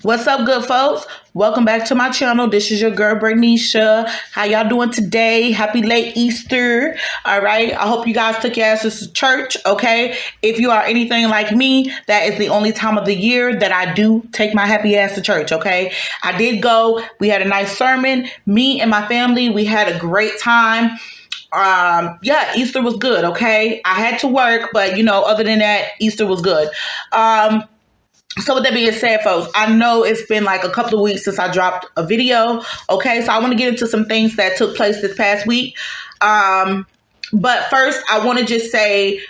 What's up, good folks? Welcome back to my channel. This is your girl, Bernicia. How y'all doing today? Happy late Easter. All right. I hope you guys took your asses to church, okay? If you are anything like me, that is the only time of the year that I do take my happy ass to church, okay? I did go. We had a nice sermon. Me and my family, we had a great time. Easter was good, okay? I had to work, but, other than that, Easter was good. So with that being said, folks, I know it's been like a couple of weeks since I dropped a video. Okay, so I want to get into some things that took place this past week. But first, I want to just say,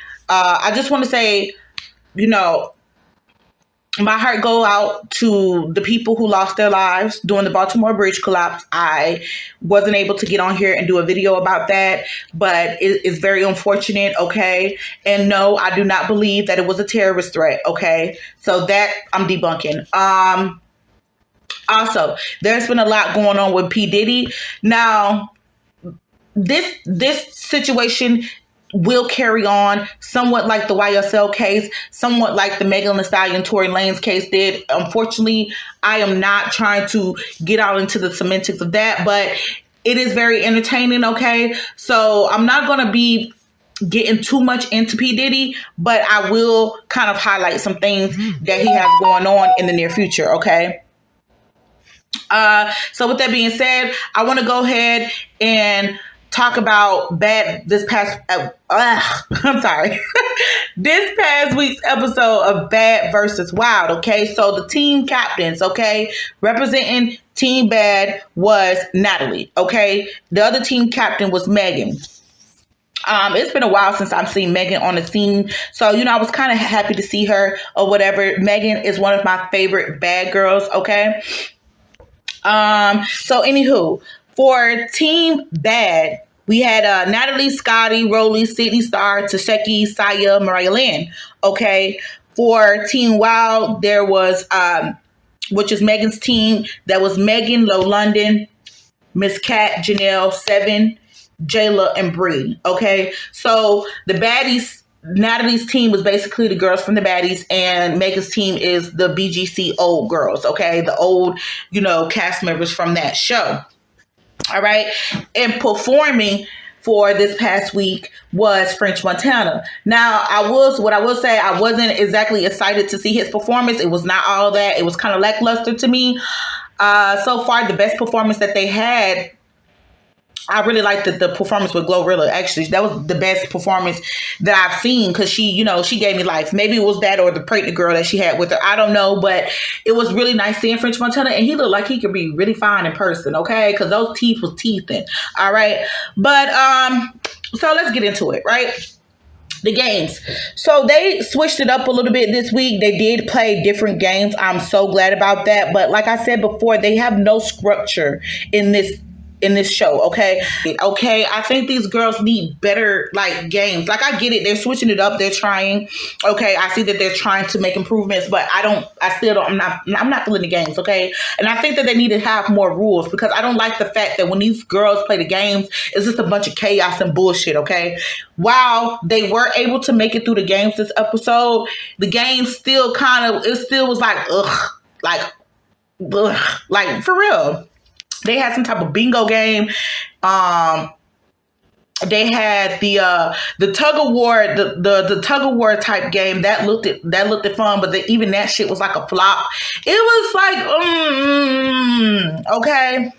my heart go out to the people who lost their lives during the Baltimore bridge collapse. I wasn't able to get on here and do a video about that, but it's very unfortunate, okay? And no, I do not believe that it was a terrorist threat, okay? So that I'm debunking. Also, there's been a lot going on with P. Diddy. Now, this situation will carry on somewhat like the YSL case, somewhat like the Meghan Thee Stallion Tory Lanez case did. Unfortunately, I am not trying to get out into the semantics of that, but it is very entertaining, okay? So I'm not going to be getting too much into P. Diddy, but I will kind of highlight some things that he has going on in the near future, okay? So with that being said, I want to go ahead and talk about this past week's episode of Bad versus Wild. Okay, so the team captains, okay, representing Team Bad was Natalie. Okay, the other team captain was Meghan. It's been a while since I've seen Meghan on the scene, so I was kind of happy to see her or whatever. Meghan is one of my favorite bad girls. Okay, so anywho, for Team Bad, we had Natalie, Scotty, Rolly, Sydney Star, Tasheki, Saya, Mariah Lynn. Okay. For Team Wild, there was, which is Megan's team, that was Megan, Low London, Miss Cat, Janelle, Seven, Jayla, and Bree. Okay. So the baddies, Natalie's team was basically the girls from the baddies, and Megan's team is the BGC old girls. Okay. The old, cast members from that show. All right. And performing for this past week was French Montana. Now, what I will say, I wasn't exactly excited to see his performance. It was not all that. It was kind of lackluster to me. So far, the best performance that they had, I really liked the performance with Glorilla. Actually, that was the best performance that I've seen, because she gave me life. Maybe it was that or the pregnant girl that she had with her. I don't know, but it was really nice seeing French Montana, and he looked like he could be really fine in person, okay? Because those teeth was teething, all right? But, so let's get into it, right? The games. So they switched it up a little bit this week. They did play different games. I'm so glad about that. But like I said before, they have no structure in this show, okay? I think these girls need better, games. I get it. They're switching it up. They're trying. Okay, I see that they're trying to make improvements, but I'm not feeling the games, okay? And I think that they need to have more rules, because I don't like the fact that when these girls play the games, it's just a bunch of chaos and bullshit, okay? While they were able to make it through the games this episode, the game still was ugh, for real. They had some type of bingo game. They had the tug of war, the tug of war type game that looked at fun, but even that shit was like a flop. It was okay.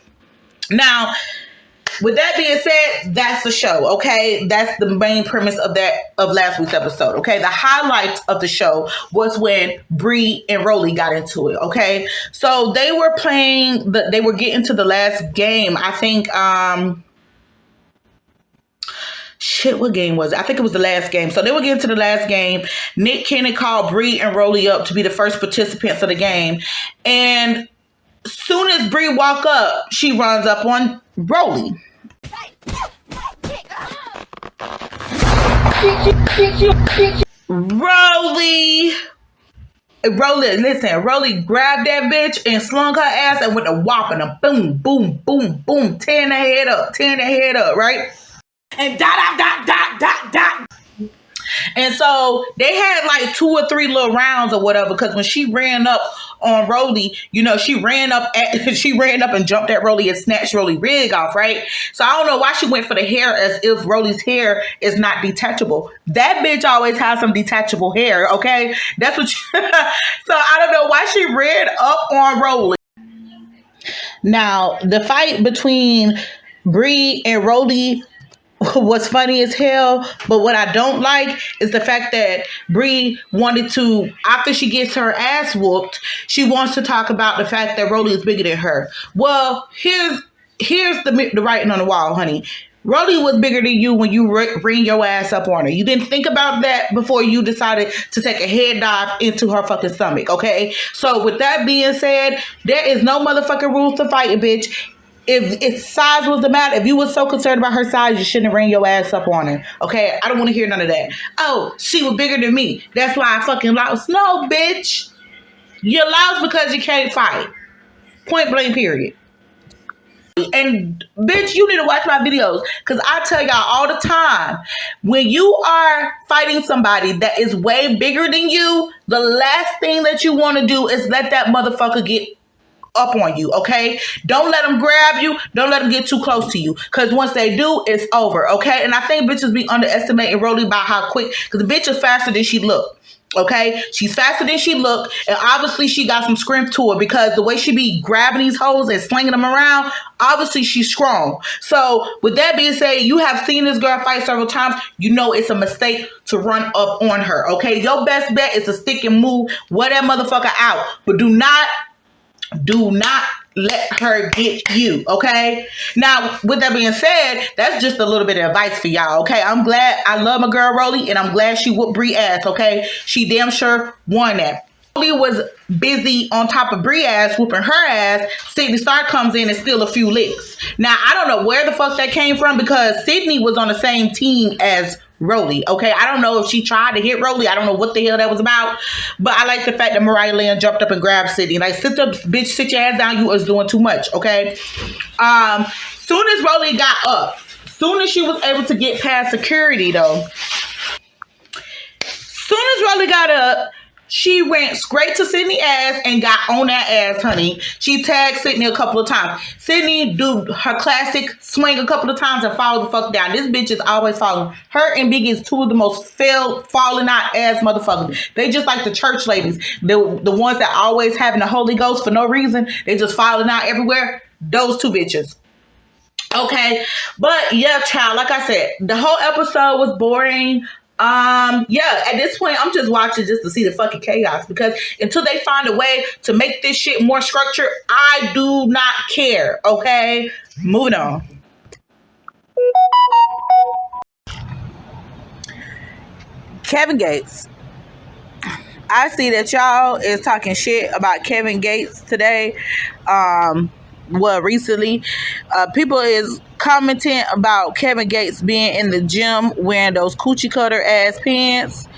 Now, with that being said, that's the show, okay? That's the main premise of last week's episode, okay? The highlight of the show was when Bree and Rolly got into it, okay? So they were they were getting to the last game. I think, what game was it? I think it was the last game. So they were getting to the last game. Nick Cannon called Bree and Rolly up to be the first participants of the game. And soon as Bree walk up, she runs up on Rolly. Rolly grabbed that bitch and slung her ass and went to whopping her. Boom, boom, boom, boom. Tearing her head up, right? And dot. And so they had like 2 or 3 little rounds or whatever. Because when she ran up on Rolly, you know, she ran up and jumped at Rolly and snatched Rolly rig off, right? So I don't know why she went for the hair as if Rolly's hair is not detachable. That bitch always has some detachable hair, okay? That's what. So I don't know why she ran up on Rolly. Now the fight between Bree and Rolly was funny as hell, but what I don't like is the fact that Bree wanted to, after she gets her ass whooped, she wants to talk about the fact that Rolly is bigger than her. Well, here's the writing on the wall, honey. Rolly was bigger than you when you ring your ass up on her. You didn't think about that before you decided to take a head dive into her fucking stomach, okay? So with that being said, there is no motherfucking rules to fighting, bitch. If size was the matter, if you were so concerned about her size, you shouldn't have ran your ass up on her. Okay? I don't want to hear none of that. Oh, she was bigger than me. That's why I fucking lost. No, bitch. You lost because you can't fight. Point blank, period. And bitch, you need to watch my videos, because I tell y'all all the time, when you are fighting somebody that is way bigger than you, the last thing that you want to do is let that motherfucker get up on you, okay? Don't let them grab you. Don't let them get too close to you, because once they do, it's over, okay? And I think bitches be underestimating Rolly by how quick, because the bitch is faster than she look. Okay, she's faster than she look, and obviously she got some strength to her, because the way she be grabbing these hoes and slinging them around, obviously she's strong. So with that being said, you have seen this girl fight several times. You know it's a mistake to run up on her. Okay, your best bet is to stick and move, wear that motherfucker out, but do not let her get you, okay? Now, with that being said, that's just a little bit of advice for y'all, okay? I'm glad, I love my girl Rolly, and I'm glad she whooped Bree ass, okay? She damn sure won that. Rolly was busy on top of Bree ass, whooping her ass. Sydney Star comes in and steal a few licks. Now, I don't know where the fuck that came from, because Sydney was on the same team as Rolly, okay? I don't know if she tried to hit Rolly. I don't know what the hell that was about, but I like the fact that Mariah Lynn jumped up and grabbed Sydney. Like, sit up, bitch, sit your ass down. You was doing too much, okay? Soon as Rolly got up, soon as she was able to get past security, though, soon as Rolly got up, she went straight to Sydney ass and got on that ass, honey. She tagged Sydney a couple of times. Sydney do her classic swing a couple of times and fall the fuck down. This bitch is always falling. Her and Biggie is 2 of the most falling out ass motherfuckers. They just like the church ladies. The ones that always having the Holy Ghost for no reason. They just falling out everywhere. Those 2 bitches. Okay. But yeah, child, like I said, the whole episode was boring. Yeah, at this point, I'm just watching just to see the fucking chaos, because until they find a way to make this shit more structured, I do not care, okay? Moving on. Kevin Gates. I see that y'all is talking shit about Kevin Gates today. Recently, people is commenting about Kevin Gates being in the gym wearing those coochie cutter ass pants,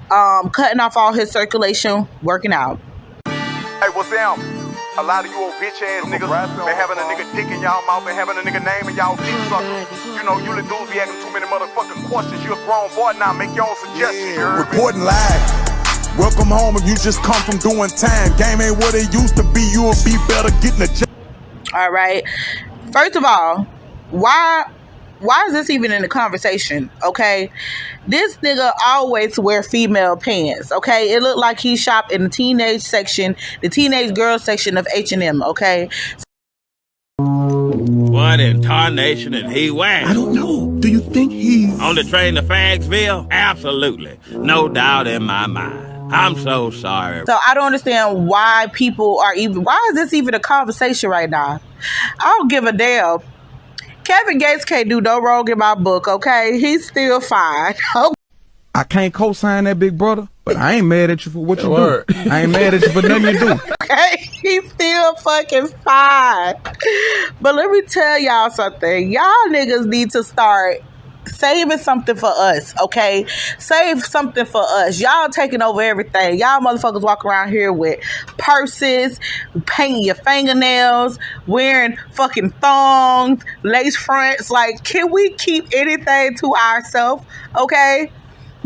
cutting off all his circulation, working out. Hey, what's up? A lot of you old bitch ass niggas been having a nigga dick in y'all mouth and having a nigga name in y'all dick suckers. You know, you little dudes be asking too many motherfucking questions. You a grown boy now, make your own suggestions. Yeah. Reporting live. Welcome home if you just come from doing time. Game ain't what it used to be. You'll be better getting a job. All right. First of all, why is this even in the conversation? Okay, this nigga always wear female pants. Okay, it looked like he shopped in the teenage section, the teenage girl section of H&M. Okay. What in tarnation did he wear? I don't know. Do you think he's On the train to Fagsville? Absolutely. No doubt in my mind. I'm so sorry. So I don't understand why people are even, why is this even a conversation right now? I don't give a damn. Kevin Gates can't do no wrong in my book, okay? He's still fine. I can't co-sign that, big brother, but I ain't mad at you for what you do. I ain't mad at you for nothing you do. Okay, he's still fucking fine. But let me tell y'all something. Y'all niggas need to start saving something for us, okay? Save something for us. Y'all taking over everything. Y'all motherfuckers walk around here with purses, painting your fingernails, wearing fucking thongs, lace fronts. Like, can we keep anything to ourselves, okay?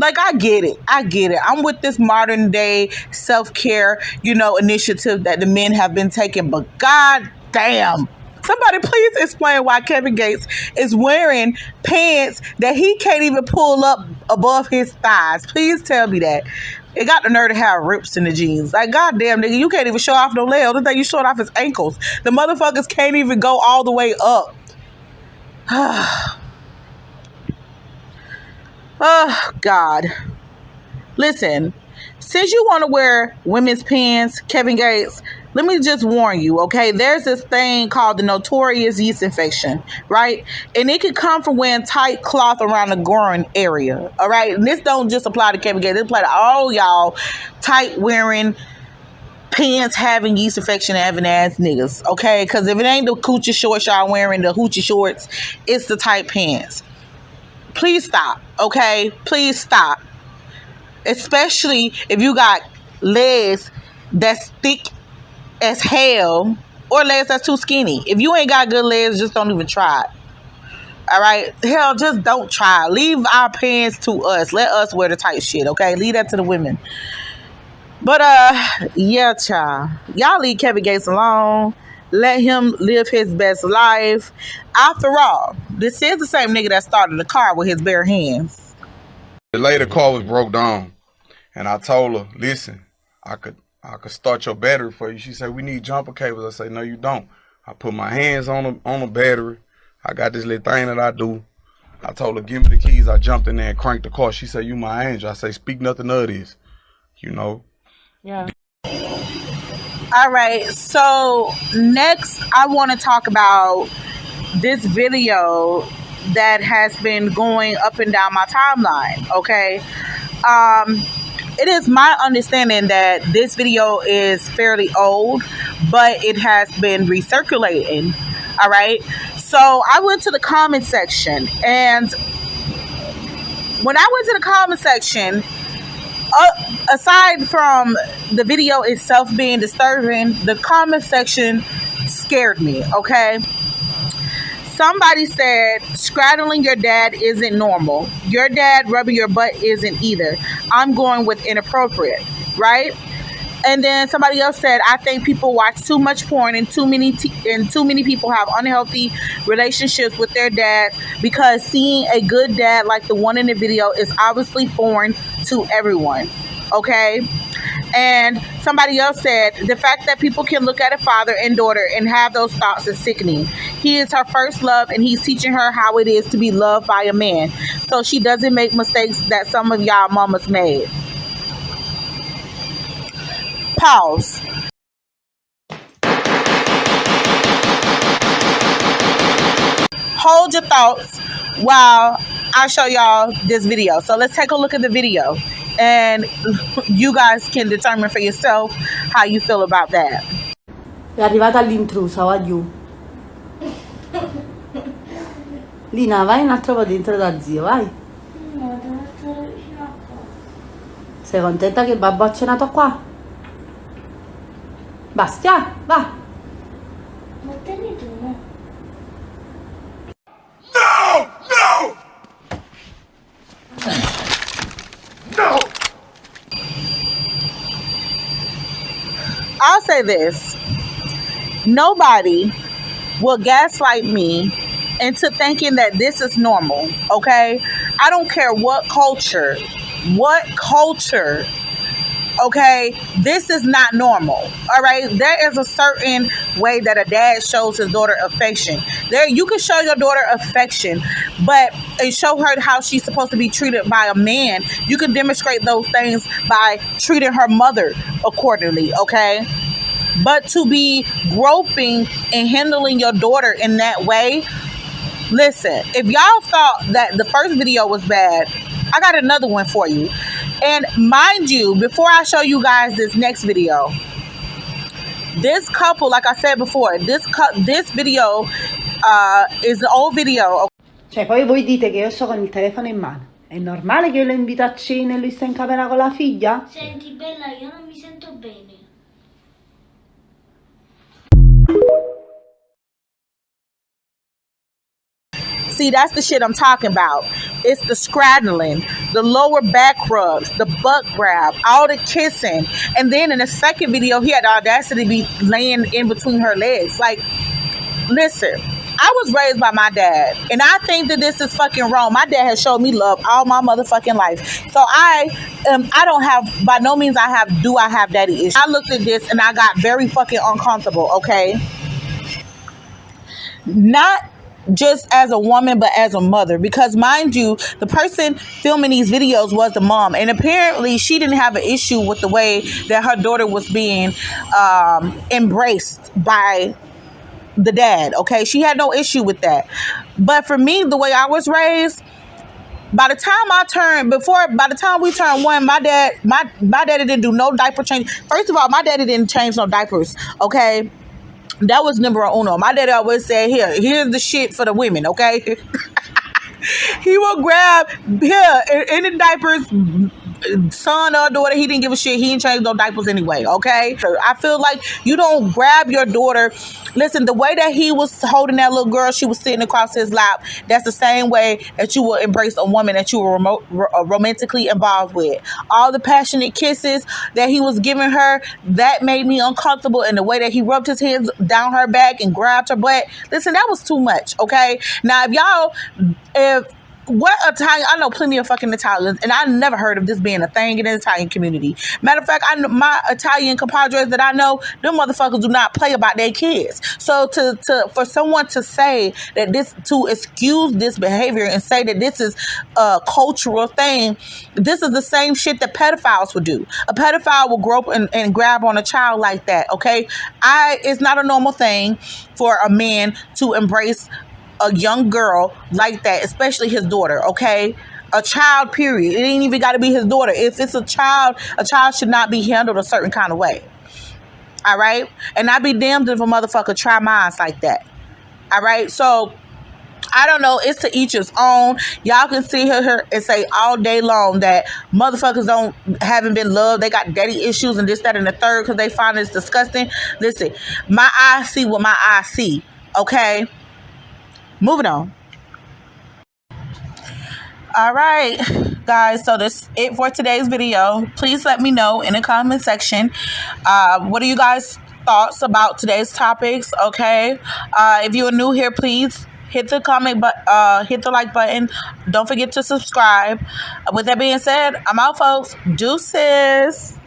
Like, I get it. I'm with this modern day self-care, initiative that the men have been taking, but god damn. Somebody please explain why Kevin Gates is wearing pants that he can't even pull up above his thighs. Please tell me that. It got the nerve to have rips in the jeans. Like, goddamn, nigga, you can't even show off no leg. The only thing you showing off is ankles. The motherfuckers can't even go all the way up. Oh, God. Listen, since you want to wear women's pants, Kevin Gates, let me just warn you, okay? There's this thing called the notorious yeast infection, right? And it can come from wearing tight cloth around the groin area, all right? And this don't just apply to Kevin Gates. It apply to all y'all tight wearing, pants having yeast infection having ass niggas, okay? Because if it ain't the coochie shorts y'all wearing, the hoochie shorts, it's the tight pants. Please stop, okay? Please stop. Especially if you got legs that's thick as hell or legs that's too skinny. If you ain't got good legs, just don't even try it. All right? Hell, just don't try. Leave our pants to us. Let us wear the tight shit, okay? Leave that to the women. But, yeah, child. Y'all leave Kevin Gates alone. Let him live his best life. After all, this is the same nigga that started the car with his bare hands. The lady car was broke down, and I told her, listen, I could start your battery for you. She said, we need jumper cables. I say, no, you don't. I put my hands on the battery. I got this little thing that I do. I told her, give me the keys. I jumped in there and cranked the car. She said, you my angel. I say, speak nothing of this, Yeah. All right, so next I want to talk about this video that has been going up and down my timeline, okay? It is my understanding that this video is fairly old, but it has been recirculating, all right? So I went to the comment section, and when I went to the comment section, aside from the video itself being disturbing, the comment section scared me, okay? Somebody said, straddling your dad isn't normal. Your dad rubbing your butt isn't either. I'm going with inappropriate, right? And then somebody else said, I think people watch too much porn and too many people have unhealthy relationships with their dad because seeing a good dad like the one in the video is obviously foreign to everyone. Okay? And somebody else said, the fact that people can look at a father and daughter and have those thoughts is sickening. He is her first love and he's teaching her how it is to be loved by a man. So she doesn't make mistakes that some of y'all mamas made. Pause. Hold your thoughts while I show y'all this video. So let's take a look at the video and you guys can determine for yourself how you feel about that. È arrivata l'intrusa, va giù. Lina, vai un altro po' dentro da zio, vai. No, devo stare vicino a qua. Sei contenta che babbo ha cenato qua? Bastia, va. Ma tieni tu, no? No! No! No! I'll say this. Nobody will gaslight me into thinking that this is normal, okay? I don't care what culture, okay? This is not normal, all right? There is a certain way that a dad shows his daughter affection. There, you can show your daughter affection, but and show her how she's supposed to be treated by a man. You can demonstrate those things by treating her mother accordingly, okay? But to be groping and handling your daughter in that way, listen, if y'all thought that the first video was bad, I got another one for you. And mind you, before I show you guys this next video, this couple, like I said before, this video is an old video. Cioè, poi voi dite che io sto con il telefono in mano. È normale che io lo invito a cena e lui sta in camera con la figlia? Senti, bella, io non mi sento bene. See, that's the shit I'm talking about. It's the straddling. the lower back rubs, the butt grab, all the kissing. And then in the second video, he had the audacity to be laying in between her legs. Like, listen, I was raised by my dad, and I think that this is fucking wrong. My dad has showed me love all my motherfucking life. So I don't have, by no means I have daddy issues. I looked at this and I got very fucking uncomfortable, okay? Not just as a woman, but as a mother, because mind you, the person filming these videos was the mom, and apparently she didn't have an issue with the way that her daughter was being embraced by the dad. Okay, she had no issue with that. But for me, the way I was raised, by the time we turned one, my daddy didn't do no diaper change. First of all, my daddy didn't change no diapers. Okay, that was number uno. My daddy always said, here's the shit for the women. Okay. He will grab any diapers, son or daughter. He didn't give a shit. He didn't change no diapers anyway. Okay, I feel like you don't grab your daughter. Listen, the way that he was holding that little girl, she was sitting across his lap. That's the same way that you will embrace a woman that you were romantically involved with. All the passionate kisses that he was giving her, that made me uncomfortable. And the way that he rubbed his hands down her back and grabbed her butt, listen, that was too much. Okay, now what Italian? I know plenty of fucking Italians, and I never heard of this being a thing in the Italian community. Matter of fact, I know my Italian compadres that I know, them motherfuckers do not play about their kids. So for someone to say that to excuse this behavior and say that this is a cultural thing, this is the same shit that pedophiles would do. A pedophile will grow up and grab on a child like that. Okay, it's not a normal thing for a man to embrace a young girl like that, especially his daughter. Okay, a child, period. It ain't even got to be his daughter. If it's a child should not be handled a certain kind of way. All right, and I'd be damned if a motherfucker try minds like that. All right, so I don't know. It's to each his own. Y'all can see her and say all day long that motherfuckers haven't been loved. They got daddy issues and this, that, and the third because they find it's disgusting. Listen, my eyes see what my eyes see. Okay. Moving on. All right, guys. So that's it for today's video. Please let me know in the comment section. What are you guys' thoughts about today's topics? Okay. If you are new here, please hit the hit the like button. Don't forget to subscribe. With that being said, I'm out, folks. Deuces.